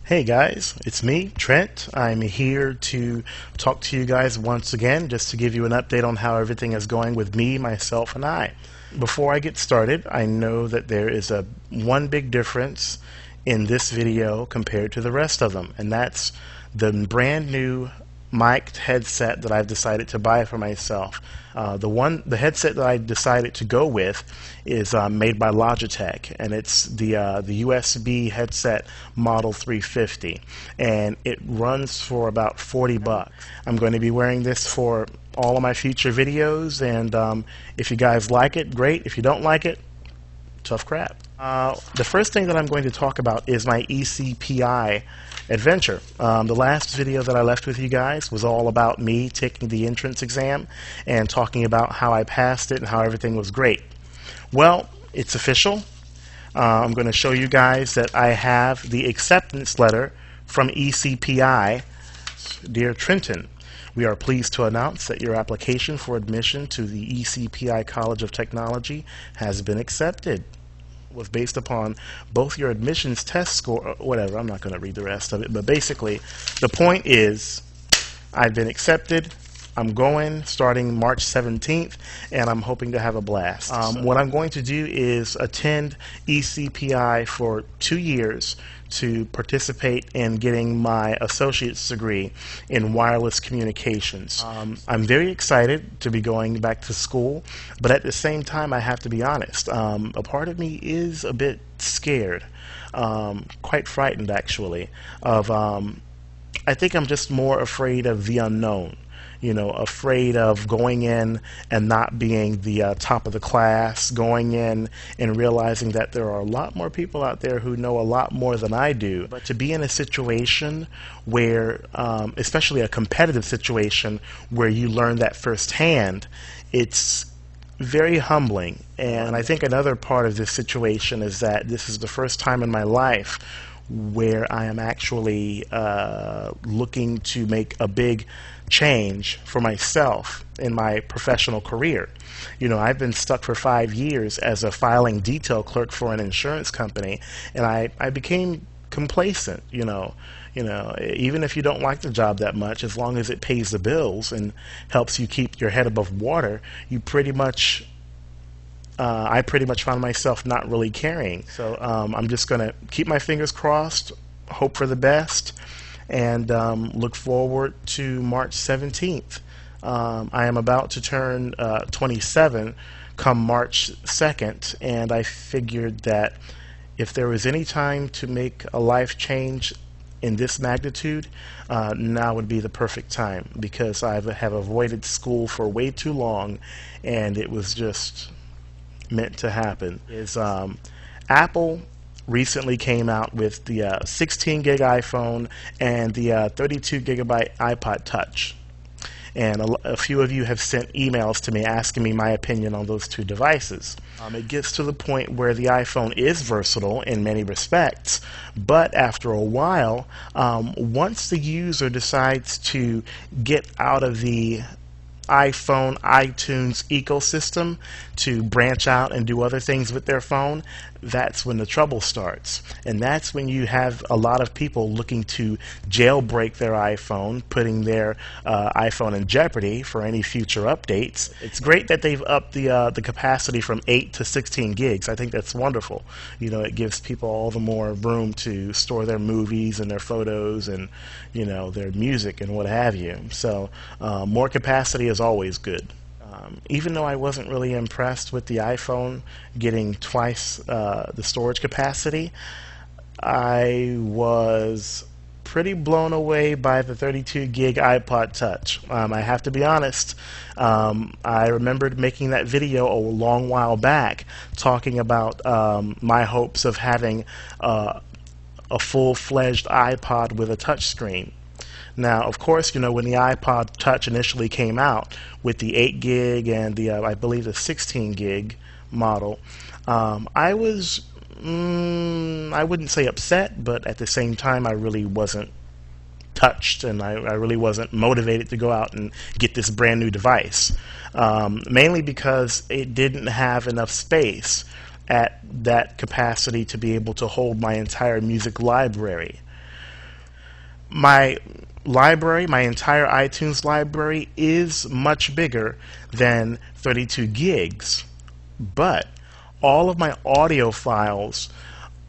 Hey guys, it's me, Trent. I'm here to talk to you guys once again just to give you an update on how everything is going with me, myself, and I. Before I get started, I know that there is one big difference in this video compared to the rest of them, and that's the brand new mic'd headset that I've decided to buy for myself. The headset that I decided to go with is made by Logitech, and it's the USB headset Model 350, and it runs for about 40 bucks. I'm going to be wearing this for all of my future videos, and if you guys like it, great. If you don't like it, tough crap. The first thing that I'm going to talk about is my ECPI adventure. The last video that I left with you guys was all about me taking the entrance exam and talking about how I passed it and how everything was great. Well, it's official. I'm going to show you guys that I have the acceptance letter from ECPI. Dear Trenton, we are pleased to announce that your application for admission to the ECPI College of Technology has been accepted. Was based upon both your admissions test score, whatever, I'm not going to read the rest of it, but basically the point is I've been accepted. I'm going starting March 17th, and I'm hoping to have a blast. What I'm going to do is attend ECPI for 2 years to participate in getting my associate's degree in wireless communications. I'm very excited to be going back to school, but at the same time I have to be honest. A part of me is a bit scared, quite frightened actually, of I think I'm just more afraid of the unknown. You know, afraid of going in and not being the top of the class, going in and realizing that there are a lot more people out there who know a lot more than I do. But to be in a situation where, especially a competitive situation, where you learn that firsthand, it's very humbling. And I think another part of this situation is that this is the first time in my life where I am actually looking to make a big change for myself in my professional career. You know, I've been stuck for 5 years as a filing detail clerk for an insurance company, and I became complacent. You know, even if you don't like the job that much, as long as it pays the bills and helps you keep your head above water, you pretty much I pretty much found myself not really caring. So I'm just going to keep my fingers crossed, hope for the best, and look forward to March 17th. I am about to turn 27 come March 2nd, and I figured that if there was any time to make a life change in this magnitude, now would be the perfect time, because I have avoided school for way too long, and it was just meant to happen. Apple recently came out with the 16 gig iPhone and the 32 gigabyte iPod Touch, and a few of you have sent emails to me asking me my opinion on those two devices. It gets to the point where the iPhone is versatile in many respects, but after a while, once the user decides to get out of the iPhone, iTunes ecosystem to branch out and do other things with their phone, that's when the trouble starts. And that's when you have a lot of people looking to jailbreak their iPhone, putting their iPhone in jeopardy for any future updates. It's great that they've upped the capacity from 8 to 16 gigs. I think that's wonderful. You know, it gives people all the more room to store their movies and their photos and, you know, their music and what have you. So more capacity is always good. Even though I wasn't really impressed with the iPhone getting twice the storage capacity, I was pretty blown away by the 32 gig iPod Touch. I have to be honest, I remembered making that video a long while back talking about my hopes of having a full-fledged iPod with a touch screen. Now, of course, you know, when the iPod Touch initially came out with the 8 gig and the, I believe, the 16 gig model, I was, I wouldn't say upset, but at the same time, I really wasn't touched, and I really wasn't motivated to go out and get this brand new device, mainly because it didn't have enough space at that capacity to be able to hold my entire music library. My library, my entire iTunes library, is much bigger than 32 gigs, but all of my audio files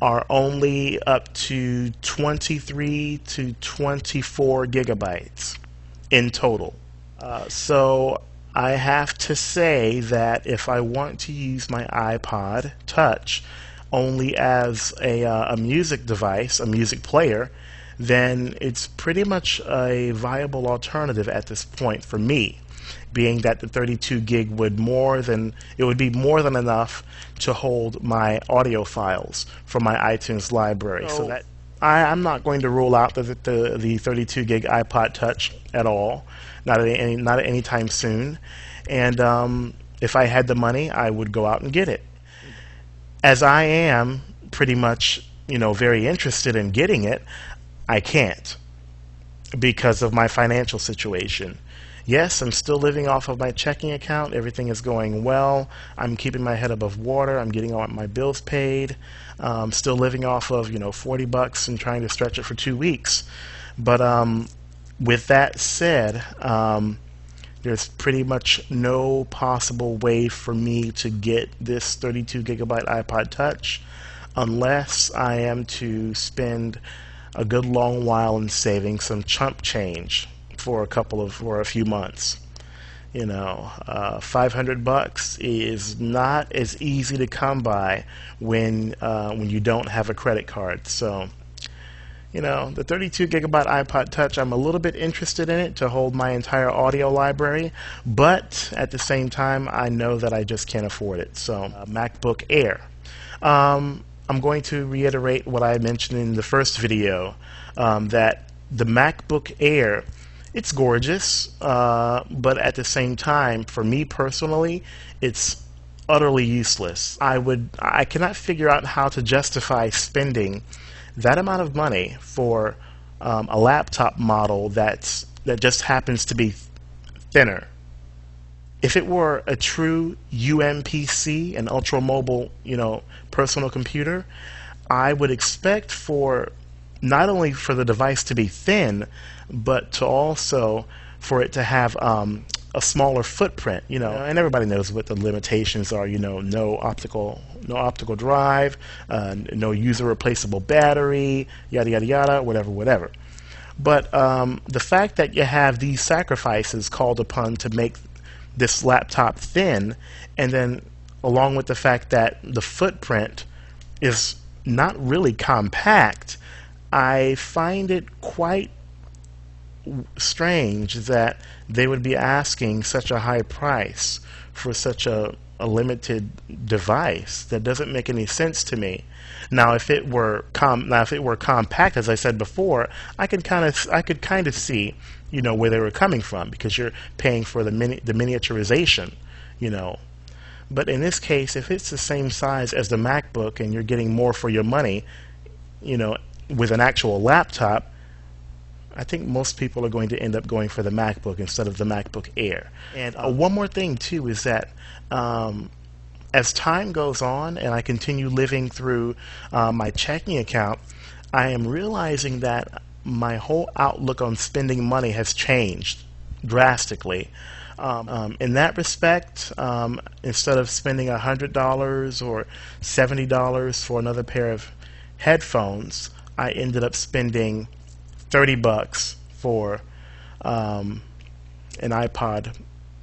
are only up to 23 to 24 gigabytes in total. So I have to say that if I want to use my iPod Touch only as a music device, a music player, then it's pretty much a viable alternative at this point for me, being that the 32 gig would be more than enough to hold my audio files from my iTunes library. So that I'm not going to rule out the 32 gig iPod Touch at all, not at any time soon. And if I had the money, I would go out and get it. As I am pretty much, very interested in getting it, I can't because of my financial situation. Yes, I'm still living off of my checking account. Everything is going well. I'm keeping my head above water. I'm getting all my bills paid. Still living off of, $40 and trying to stretch it for 2 weeks. But with that said, there's pretty much no possible way for me to get this 32 gigabyte iPod Touch unless I am to spend a good long while in saving some chump change for a few months. $500 is not as easy to come by when you don't have a credit card. So, the 32 gigabyte iPod Touch, I'm a little bit interested in it to hold my entire audio library, but at the same time, I know that I just can't afford it. So, MacBook Air. I'm going to reiterate what I mentioned in the first video, that the MacBook Air, it's gorgeous, but at the same time, for me personally, it's utterly useless. I cannot figure out how to justify spending that amount of money for a laptop model that just happens to be thinner. If it were a true UMPC, an ultra mobile, personal computer, I would expect for not only for the device to be thin, but to also for it to have a smaller footprint, and everybody knows what the limitations are, no optical drive, no user replaceable battery, yada yada yada, whatever. But the fact that you have these sacrifices called upon to make this laptop thin, and then along with the fact that the footprint is not really compact, I find it quite strange that they would be asking such a high price for such a limited device. That doesn't make any sense to me. Now, if it were compact, as I said before, I could kind of see, where they were coming from, because you're paying for the miniaturization, But in this case, if it's the same size as the MacBook and you're getting more for your money, with an actual laptop, I think most people are going to end up going for the MacBook instead of the MacBook Air. And one more thing too is that as time goes on and I continue living through my checking account, I am realizing that my whole outlook on spending money has changed drastically. In that respect, instead of spending $100 or $70 for another pair of headphones, I ended up spending $30 for an iPod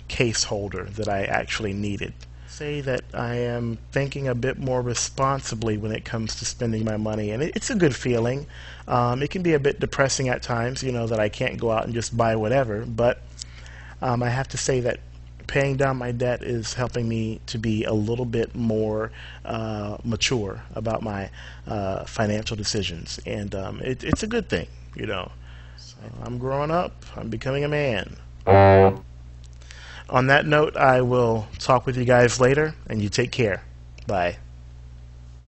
case holder that I actually needed. Say that I am thinking a bit more responsibly when it comes to spending my money, and it's a good feeling. It can be a bit depressing at times, that I can't go out and just buy whatever, but I have to say that paying down my debt is helping me to be a little bit more mature about my financial decisions, and it's a good thing, So I'm growing up. I'm becoming a man. On that note, I will talk with you guys later, and you take care. Bye.